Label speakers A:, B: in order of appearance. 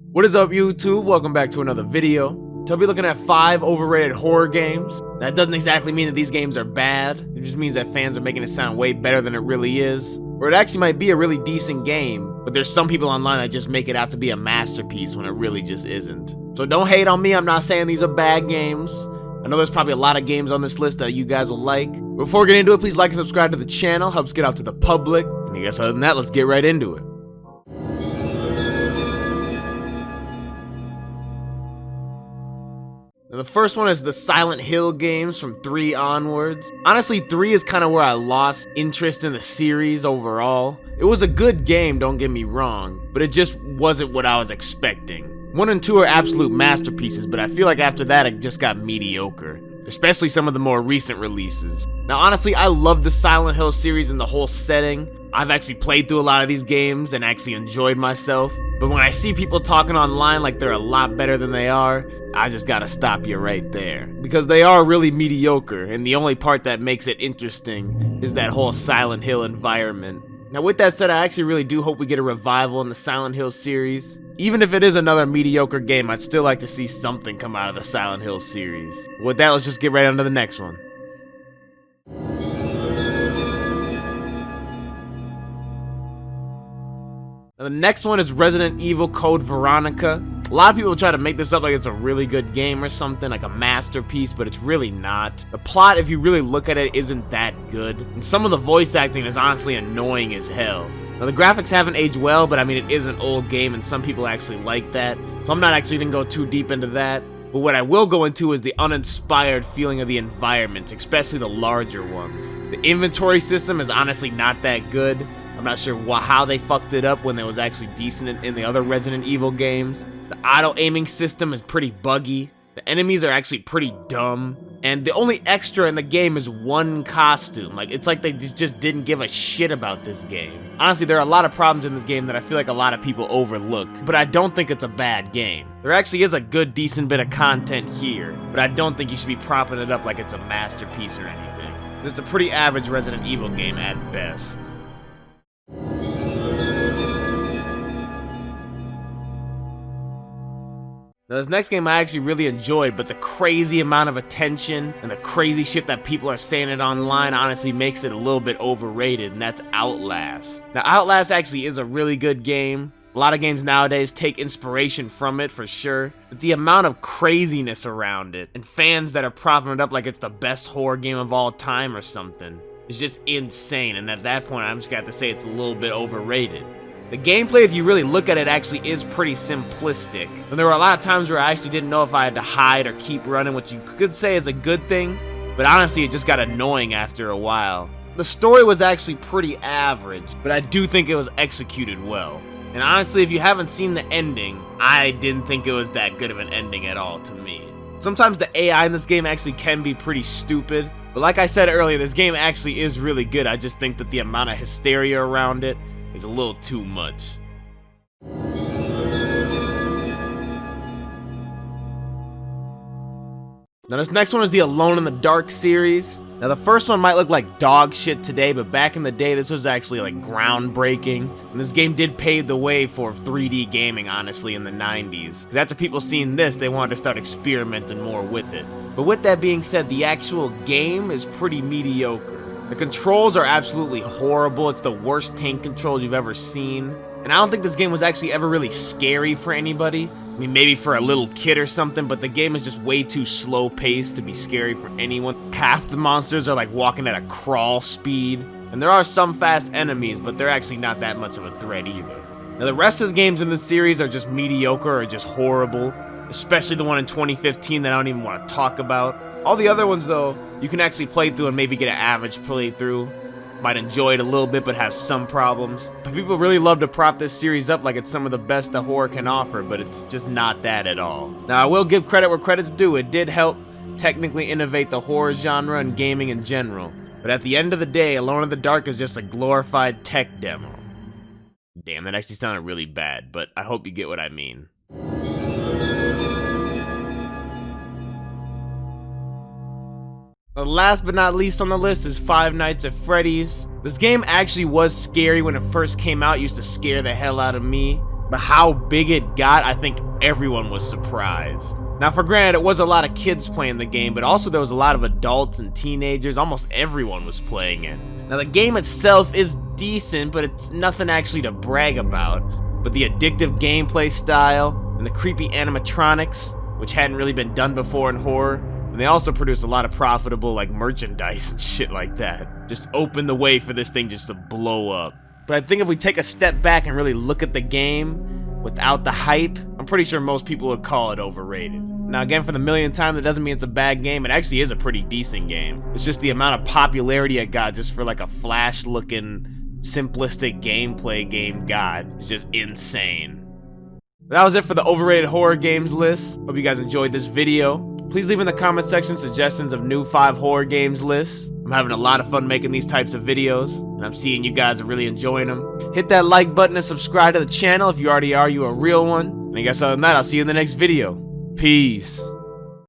A: What is up, YouTube? Welcome back to another video. So I'll be looking at 5 overrated horror games. That doesn't exactly mean that these games are bad. It just means that fans are making it sound way better than it really is. Or it actually might be a really decent game, but there's some people online that just make it out to be a masterpiece when it really just isn't. So don't hate on me, I'm not saying these are bad games. I know there's probably a lot of games on this list that you guys will like. Before we get into it, please like and subscribe to the channel, helps get out to the public. And I guess other than that, let's get right into it. Now, the first one is the Silent Hill games from 3 onwards. Honestly, 3 is kind of where I lost interest in the series overall. It was a good game, don't get me wrong, but it just wasn't what I was expecting. 1 and 2 are absolute masterpieces, but I feel like after that it just got mediocre, especially some of the more recent releases. Now honestly, I love the Silent Hill series and the whole setting. I've actually played through a lot of these games and actually enjoyed myself, but when I see people talking online like they're a lot better than they are, I just gotta stop you right there. Because they are really mediocre, and the only part that makes it interesting is that whole Silent Hill environment. Now with that said, I actually really do hope we get a revival in the Silent Hill series. Even if it is another mediocre game, I'd still like to see something come out of the Silent Hill series. With that, let's just get right on to the next one. Now the next one is Resident Evil Code Veronica. A lot of people try to make this up like it's a really good game or something, like a masterpiece, but it's really not. The plot, if you really look at it, isn't that good. And some of the voice acting is honestly annoying as hell. Now the graphics haven't aged well, but I mean it is an old game and some people actually like that. So I'm not actually gonna go too deep into that. But what I will go into is the uninspired feeling of the environments, especially the larger ones. The inventory system is honestly not that good. I'm not sure how they fucked it up when it was actually decent in the other Resident Evil games. The auto-aiming system is pretty buggy. The enemies are actually pretty dumb. And the only extra in the game is 1 costume. Like, it's like they just didn't give a shit about this game. Honestly, there are a lot of problems in this game that I feel like a lot of people overlook. But I don't think it's a bad game. There actually is a good, decent bit of content here. But I don't think you should be propping it up like it's a masterpiece or anything. It's a pretty average Resident Evil game at best. Now this next game I actually really enjoyed, but the crazy amount of attention and the crazy shit that people are saying it online honestly makes it a little bit overrated, and that's Outlast. Now Outlast actually is a really good game. A lot of games nowadays take inspiration from it for sure, but the amount of craziness around it and fans that are propping it up like it's the best horror game of all time or something is just insane, and at that point I'm just gonna have to say it's a little bit overrated. The gameplay, if you really look at it, actually is pretty simplistic. And there were a lot of times where I actually didn't know if I had to hide or keep running, which you could say is a good thing, but honestly it just got annoying after a while. The story was actually pretty average, but I do think it was executed well. And honestly, if you haven't seen the ending, I didn't think it was that good of an ending at all to me. Sometimes the AI in this game actually can be pretty stupid, but like I said earlier, this game actually is really good. I just think that the amount of hysteria around it is a little too much. Now this next one is the Alone in the Dark series. Now the first one might look like dog shit today, but back in the day this was actually like groundbreaking. And this game did pave the way for 3D gaming, honestly, in the 90s. Because after people seeing this, they wanted to start experimenting more with it. But with that being said, the actual game is pretty mediocre. The controls are absolutely horrible. It's the worst tank controls you've ever seen. And I don't think this game was actually ever really scary for anybody. I mean, maybe for a little kid or something, but the game is just way too slow paced to be scary for anyone. Half the monsters are like walking at a crawl speed. And there are some fast enemies, but they're actually not that much of a threat either. Now the rest of the games in this series are just mediocre or just horrible. Especially the one in 2015 that I don't even want to talk about. All the other ones though, you can actually play through and maybe get an average playthrough. Might enjoy it a little bit but have some problems. But people really love to prop this series up like it's some of the best the horror can offer, but it's just not that at all. Now I will give credit where credit's due. It did help technically innovate the horror genre and gaming in general. But at the end of the day, Alone in the Dark is just a glorified tech demo. Damn, that actually sounded really bad, but I hope you get what I mean. Last but not least on the list is Five Nights at Freddy's. This game actually was scary when it first came out, used to scare the hell out of me. But how big it got, I think everyone was surprised. Now, for granted, it was a lot of kids playing the game, but also there was a lot of adults and teenagers. Almost everyone was playing it. Now, the game itself is decent, but it's nothing actually to brag about. But the addictive gameplay style and the creepy animatronics, which hadn't really been done before in horror, and they also produce a lot of profitable like merchandise and shit like that, just opened the way for this thing just to blow up. But I think if we take a step back and really look at the game without the hype, I'm pretty sure most people would call it overrated. Now again, for the millionth time, that doesn't mean it's a bad game. It actually is a pretty decent game. It's just the amount of popularity it got just for like a flash looking simplistic gameplay game is just insane. That was it for the overrated horror games list. Hope you guys enjoyed this video. Please leave in the comment section suggestions of new 5 horror games lists. I'm having a lot of fun making these types of videos, and I'm seeing you guys are really enjoying them. Hit that like button and subscribe to the channel if you already are, you a real one. And I guess other than that, I'll see you in the next video. Peace.